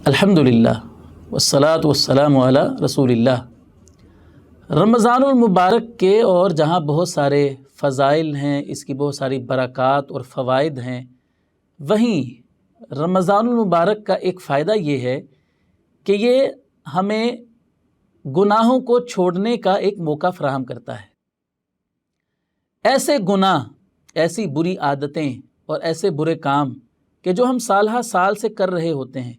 الحمدللہ والصلاۃ والسلام علی رسول اللہ۔ رمضان المبارک کے اور جہاں بہت سارے فضائل ہیں، اس کی بہت ساری برکات اور فوائد ہیں، وہیں رمضان المبارک کا ایک فائدہ یہ ہے کہ یہ ہمیں گناہوں کو چھوڑنے کا ایک موقع فراہم کرتا ہے۔ ایسے گناہ، ایسی بری عادتیں اور ایسے برے کام کہ جو ہم سال ہر سال سے کر رہے ہوتے ہیں،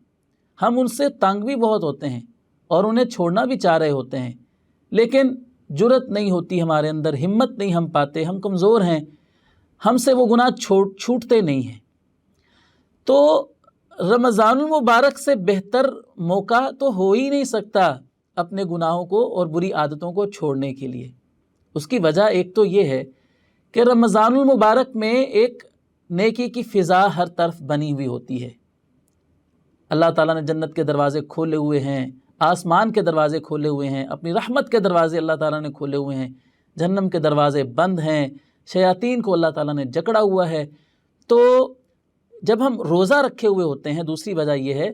ہم ان سے تنگ بھی بہت ہوتے ہیں اور انہیں چھوڑنا بھی چاہ رہے ہوتے ہیں، لیکن جرأت نہیں ہوتی ہمارے اندر، ہمت نہیں ہم پاتے، ہم کمزور ہیں، ہم سے وہ گناہ چھوٹتے نہیں ہیں۔ تو رمضان المبارک سے بہتر موقع تو ہو ہی نہیں سکتا اپنے گناہوں کو اور بری عادتوں کو چھوڑنے کے لیے۔ اس کی وجہ ایک تو یہ ہے کہ رمضان المبارک میں ایک نیکی کی فضا ہر طرف بنی ہوئی ہوتی ہے۔ اللہ تعالیٰ نے جنت کے دروازے کھولے ہوئے ہیں، آسمان کے دروازے کھولے ہوئے ہیں، اپنی رحمت کے دروازے اللہ تعالیٰ نے کھولے ہوئے ہیں، جہنم کے دروازے بند ہیں، شیاطین کو اللہ تعالیٰ نے جکڑا ہوا ہے۔ تو جب ہم روزہ رکھے ہوئے ہوتے ہیں، دوسری وجہ یہ ہے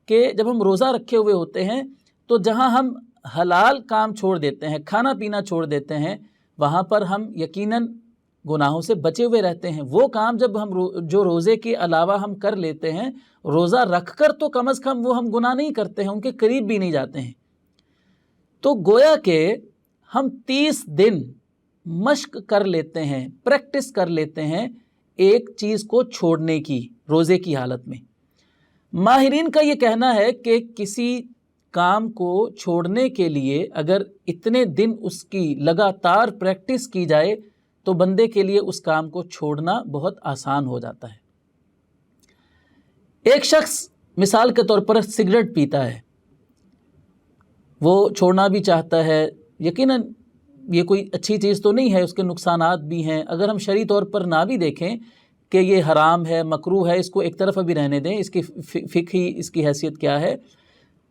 کہ جب ہم روزہ رکھے ہوئے ہوتے ہیں تو جہاں ہم حلال کام چھوڑ دیتے ہیں، کھانا پینا چھوڑ دیتے ہیں، وہاں پر ہم یقیناً گناہوں سے بچے ہوئے رہتے ہیں۔ وہ کام جب ہم جو روزے کے علاوہ ہم کر لیتے ہیں، روزہ رکھ کر تو کم از کم وہ ہم گناہ نہیں کرتے ہیں، ان کے قریب بھی نہیں جاتے ہیں۔ تو گویا کہ ہم 30 دن مشق کر لیتے ہیں، پریکٹس کر لیتے ہیں ایک چیز کو چھوڑنے کی روزے کی حالت میں۔ ماہرین کا یہ کہنا ہے کہ کسی کام کو چھوڑنے کے لیے اگر اتنے دن اس کی لگاتار پریکٹس کی جائے تو بندے کے لیے اس کام کو چھوڑنا بہت آسان ہو جاتا ہے۔ ایک شخص مثال کے طور پر سگریٹ پیتا ہے، وہ چھوڑنا بھی چاہتا ہے، یقیناً یہ کوئی اچھی چیز تو نہیں ہے، اس کے نقصانات بھی ہیں۔ اگر ہم شرعی طور پر نہ بھی دیکھیں کہ یہ حرام ہے، مکروہ ہے، اس کو ایک طرف ابھی رہنے دیں، اس کی فقہی اس کی حیثیت کیا ہے،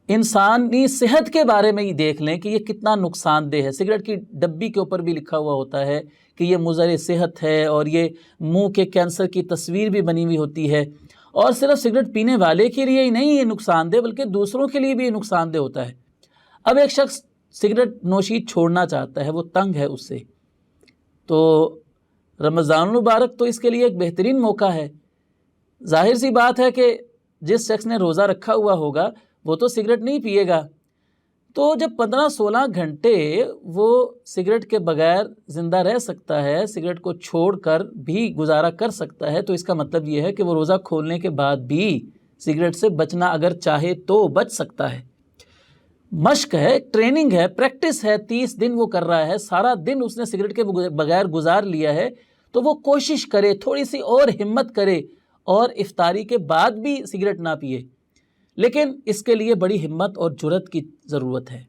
انسانی صحت کے بارے میں یہ دیکھ لیں کہ یہ کتنا نقصان دہ ہے۔ سگریٹ کی ڈبی کے اوپر بھی لکھا ہوا ہوتا ہے کہ یہ مضر صحت ہے، اور یہ منہ کے کینسر کی تصویر بھی بنی ہوئی ہوتی ہے۔ اور صرف سگریٹ پینے والے کے لیے ہی نہیں یہ نقصان دہ، بلکہ دوسروں کے لیے بھی یہ نقصان دہ ہوتا ہے۔ اب ایک شخص سگریٹ نوشی چھوڑنا چاہتا ہے، وہ تنگ ہے اس سے، تو رمضان المبارک تو اس کے لیے ایک بہترین موقع ہے۔ ظاہر سی بات ہے کہ جس شخص نے روزہ رکھا ہوا ہوگا وہ تو سگریٹ نہیں پیے گا، تو جب 15-16 گھنٹے وہ سگریٹ کے بغیر زندہ رہ سکتا ہے، سگریٹ کو چھوڑ کر بھی گزارا کر سکتا ہے، تو اس کا مطلب یہ ہے کہ وہ روزہ کھولنے کے بعد بھی سگریٹ سے بچنا اگر چاہے تو بچ سکتا ہے۔ مشق ہے، ٹریننگ ہے، پریکٹس ہے، 30 دن وہ کر رہا ہے، سارا دن اس نے سگریٹ کے بغیر گزار لیا ہے، تو وہ کوشش کرے، تھوڑی سی اور ہمت کرے اور افطاری کے بعد بھی سگریٹ نہ پیے۔ لیکن اس کے لیے بڑی ہمت اور جرأت کی ضرورت ہے۔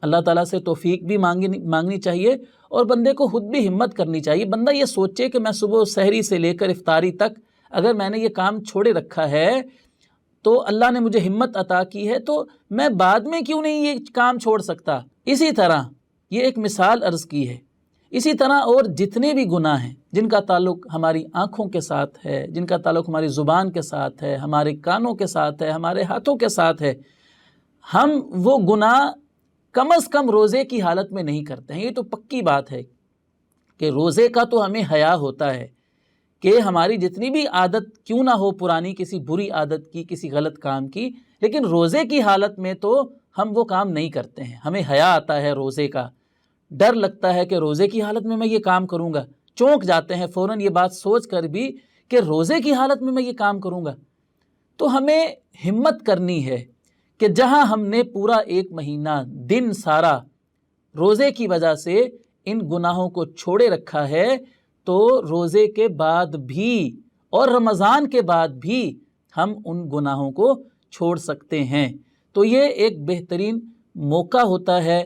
اللہ تعالیٰ سے توفیق بھی مانگنی چاہیے اور بندے کو خود بھی ہمت کرنی چاہیے۔ بندہ یہ سوچے کہ میں صبح سحری سے لے کر افطاری تک اگر میں نے یہ کام چھوڑے رکھا ہے تو اللہ نے مجھے ہمت عطا کی ہے، تو میں بعد میں کیوں نہیں یہ کام چھوڑ سکتا۔ اسی طرح یہ ایک مثال عرض کی ہے، اسی طرح اور جتنے بھی گناہ ہیں جن کا تعلق ہماری آنکھوں کے ساتھ ہے، جن کا تعلق ہماری زبان کے ساتھ ہے، ہمارے کانوں کے ساتھ ہے، ہمارے ہاتھوں کے ساتھ ہے، ہم وہ گناہ کم از کم روزے کی حالت میں نہیں کرتے ہیں۔ یہ تو پکی بات ہے کہ روزے کا تو ہمیں حیا ہوتا ہے کہ ہماری جتنی بھی عادت کیوں نہ ہو پرانی، کسی بری عادت کی، کسی غلط کام کی، لیکن روزے کی حالت میں تو ہم وہ کام نہیں کرتے ہیں۔ ہمیں حیا آتا ہے روزے کا، ڈر لگتا ہے کہ روزے کی حالت میں یہ کام کروں گا، چونک جاتے ہیں فوراً یہ بات سوچ کر بھی کہ روزے کی حالت میں یہ کام کروں گا۔ تو ہمیں ہمت کرنی ہے کہ جہاں ہم نے پورا 1 مہینہ دن سارا روزے کی وجہ سے ان گناہوں کو چھوڑے رکھا ہے، تو روزے کے بعد بھی اور رمضان کے بعد بھی ہم ان گناہوں کو چھوڑ سکتے ہیں۔ تو یہ ایک بہترین موقع ہوتا ہے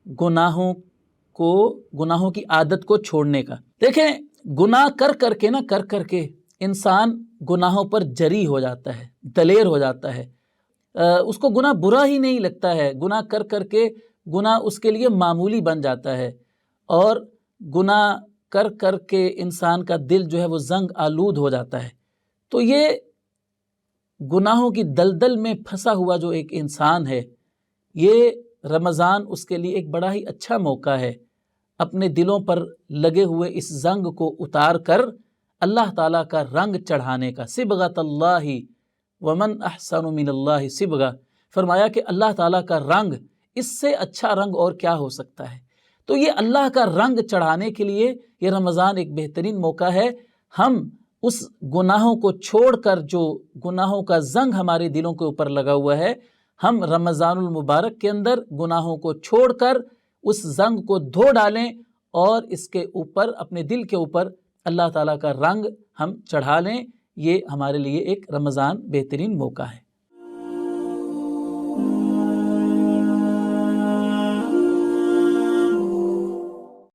گناہوں کی عادت کو چھوڑنے کا۔ دیکھیں، گناہ کر کر کے انسان گناہوں پر جری ہو جاتا ہے، دلیر ہو جاتا ہے، اس کو گناہ برا ہی نہیں لگتا ہے، گناہ کر کے گناہ اس کے لیے معمولی بن جاتا ہے، اور گناہ کر کے انسان کا دل جو ہے وہ زنگ آلود ہو جاتا ہے۔ تو یہ گناہوں کی دلدل میں پھنسا ہوا جو ایک انسان ہے، یہ رمضان اس کے لیے ایک بڑا ہی اچھا موقع ہے اپنے دلوں پر لگے ہوئے اس زنگ کو اتار کر اللہ تعالیٰ کا رنگ چڑھانے کا۔ صبغۃ اللہ ومن احسن من اللہ صبغہ، فرمایا کہ اللہ تعالیٰ کا رنگ، اس سے اچھا رنگ اور کیا ہو سکتا ہے۔ تو یہ اللہ کا رنگ چڑھانے کے لیے یہ رمضان ایک بہترین موقع ہے۔ ہم اس گناہوں کو چھوڑ کر، جو گناہوں کا زنگ ہمارے دلوں کے اوپر لگا ہوا ہے، ہم رمضان المبارک کے اندر گناہوں کو چھوڑ کر اس زنگ کو دھو ڈالیں اور اس کے اوپر، اپنے دل کے اوپر اللہ تعالیٰ کا رنگ ہم چڑھا لیں۔ یہ ہمارے لیے ایک رمضان بہترین موقع ہے۔